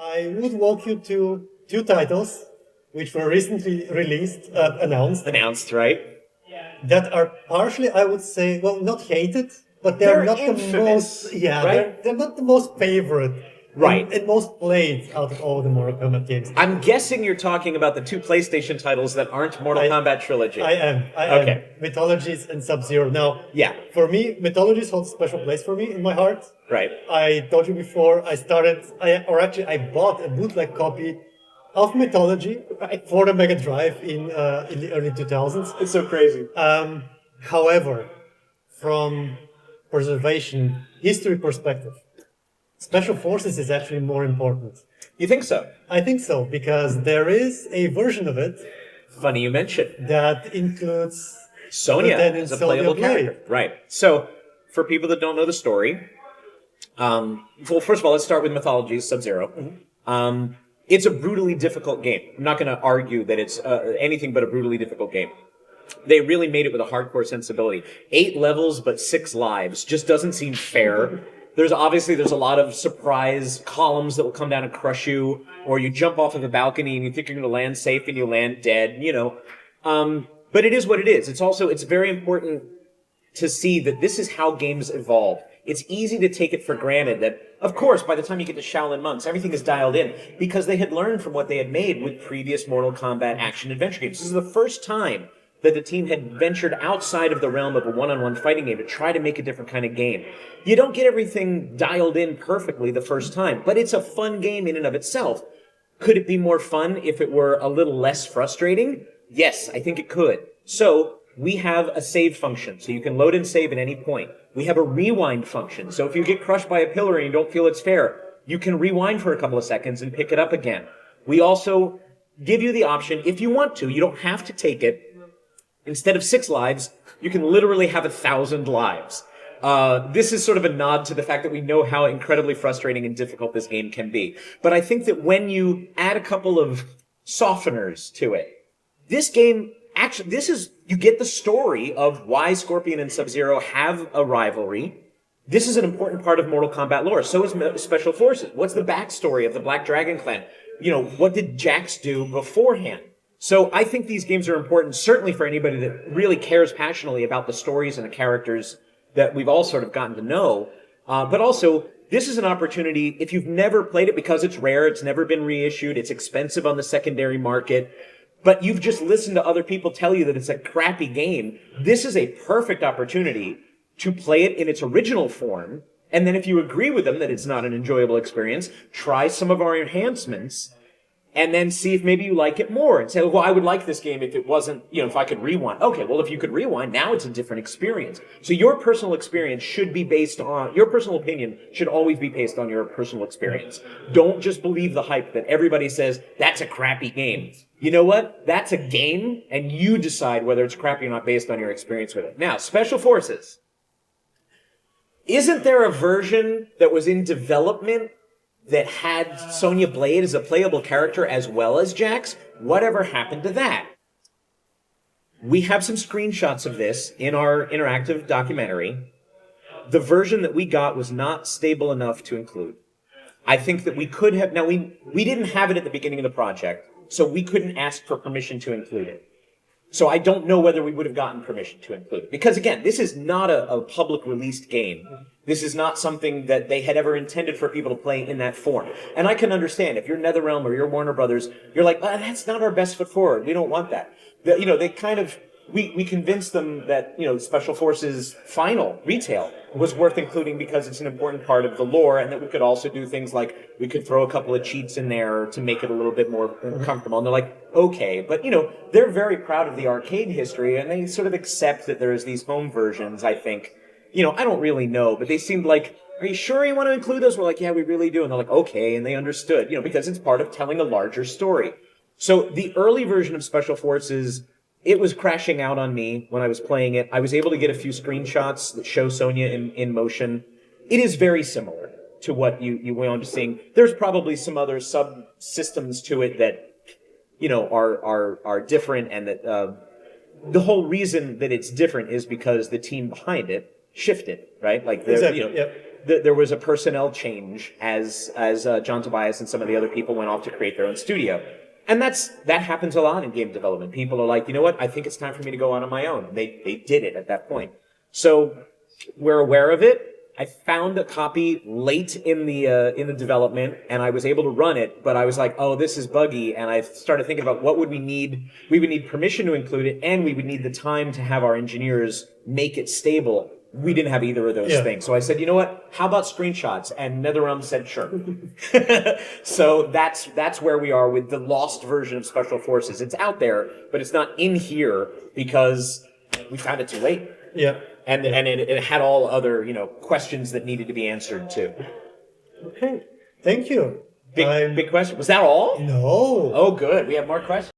I would walk you to two titles which were recently announced, Right? that are partially, I would say, well, not hated, but they're not infamous, the most, right? they're not the most favorite, Right. and most played out of all the Mortal Kombat games. I'm guessing you're talking about the two PlayStation titles that aren't Mortal Kombat Trilogy. I am. Okay. Mythologies and Sub-Zero. Now, Yeah. for me, Mythologies holds a special place for me in my heart. Right. I told you before, I bought a bootleg copy of Mythology for the Mega Drive in the early 2000s. It's so crazy. However, from preservation history perspective, Special Forces is actually more important. You think so? I think so, because there is a version of it Funny you mention. that includes Sonya Lieutenant is a Sonya playable Blade. character. Right. So, for people that don't know the story, well, first of all, let's start with Mythologies, Sub-Zero. It's a brutally difficult game. I'm not going to argue that it's anything but a brutally difficult game. They really made it with a hardcore sensibility. 8 levels, but 6 lives just doesn't seem fair. There's a lot of surprise columns that will come down and crush you, or you jump off of a balcony and you think you're going to land safe and you land dead, But it is what it is. It's very important to see that this is how games evolve. It's easy to take it for granted that, of course, by the time you get to Shaolin Monks, everything is dialed in because they had learned from what they had made with previous Mortal Kombat action-adventure games. This is the first time that the team had ventured outside of the realm of a one-on-one fighting game to try to make a different kind of game. You don't get everything dialed in perfectly the first time, but it's a fun game in and of itself. Could it be more fun if it were a little less frustrating? Yes, I think it could. So, we have a save function, so you can load and save at any point. We have a rewind function, so if you get crushed by a pillar and you don't feel it's fair, you can rewind for a couple of seconds and pick it up again. We also give you the option, if you want to, you don't have to take it. Instead of 6 lives, you can literally have 1,000 lives. This is sort of a nod to the fact that we know how incredibly frustrating and difficult this game can be. But I think that when you add a couple of softeners to it, this game you get the story of why Scorpion and Sub-Zero have a rivalry. This is an important part of Mortal Kombat lore. So is Special Forces. What's the backstory of the Black Dragon Clan? What did Jax do beforehand? So I think these games are important, certainly for anybody that really cares passionately about the stories and the characters that we've all sort of gotten to know. But also, this is an opportunity, if you've never played it, because it's rare, it's never been reissued, it's expensive on the secondary market, but you've just listened to other people tell you that it's a crappy game, this is a perfect opportunity to play it in its original form, and then if you agree with them that it's not an enjoyable experience, try some of our enhancements, and then see if maybe you like it more. And say, well, I would like this game if it wasn't, if I could rewind. Okay, well, if you could rewind, now it's a different experience. So your personal experience should be based on, your personal opinion should always be based on your personal experience. Don't just believe the hype that everybody says, that's a crappy game. You know what? That's a game, and you decide whether it's crappy or not based on your experience with it. Now, Special Forces. Isn't there a version that was in development that had Sonya Blade as a playable character as well as Jax? Whatever happened to that? We have some screenshots of this in our interactive documentary. The version that we got was not stable enough to include. I think that we could have... Now, we didn't have it at the beginning of the project, so we couldn't ask for permission to include it. So I don't know whether we would have gotten permission to include it. Because again, this is not a public released game. This is not something that they had ever intended for people to play in that form. And I can understand, if you're NetherRealm or you're Warner Brothers, you're like, that's not our best foot forward. We don't want that. They kind of... We convinced them that, Special Forces final retail was worth including because it's an important part of the lore, and that we could also do things like we could throw a couple of cheats in there to make it a little bit more comfortable. And they're like, okay. But, they're very proud of the arcade history, and they sort of accept that there's these home versions, I think. I don't really know, but they seemed like, are you sure you want to include those? We're like, yeah, we really do. And they're like, okay. And they understood, because it's part of telling a larger story. So the early version of Special Forces... It was crashing out on me when I was playing it. I was able to get a few screenshots that show Sonya in motion. It is very similar to what you went on to seeing. There's probably some other subsystems to it that, are different, and that the whole reason that it's different is because the team behind it shifted, right? Like, exactly. Yep. there was a personnel change as John Tobias and some of the other people went off to create their own studio. And that happens a lot in game development. People are like, you know what? I think it's time for me to go out on my own. They did it at that point. So we're aware of it. I found a copy late in the development, and I was able to run it. But I was like, oh, this is buggy, and I started thinking about what would we need. We would need permission to include it, and we would need the time to have our engineers make it stable. We didn't have either of those things. So I said, you know what? How about screenshots? And NetherRealm said, sure. So that's where we are with the lost version of Special Forces. It's out there, but it's not in here because we found it too late. Yeah. And it had all other, questions that needed to be answered too. Okay. Thank you. Big question. Was that all? No. Oh, good. We have more questions.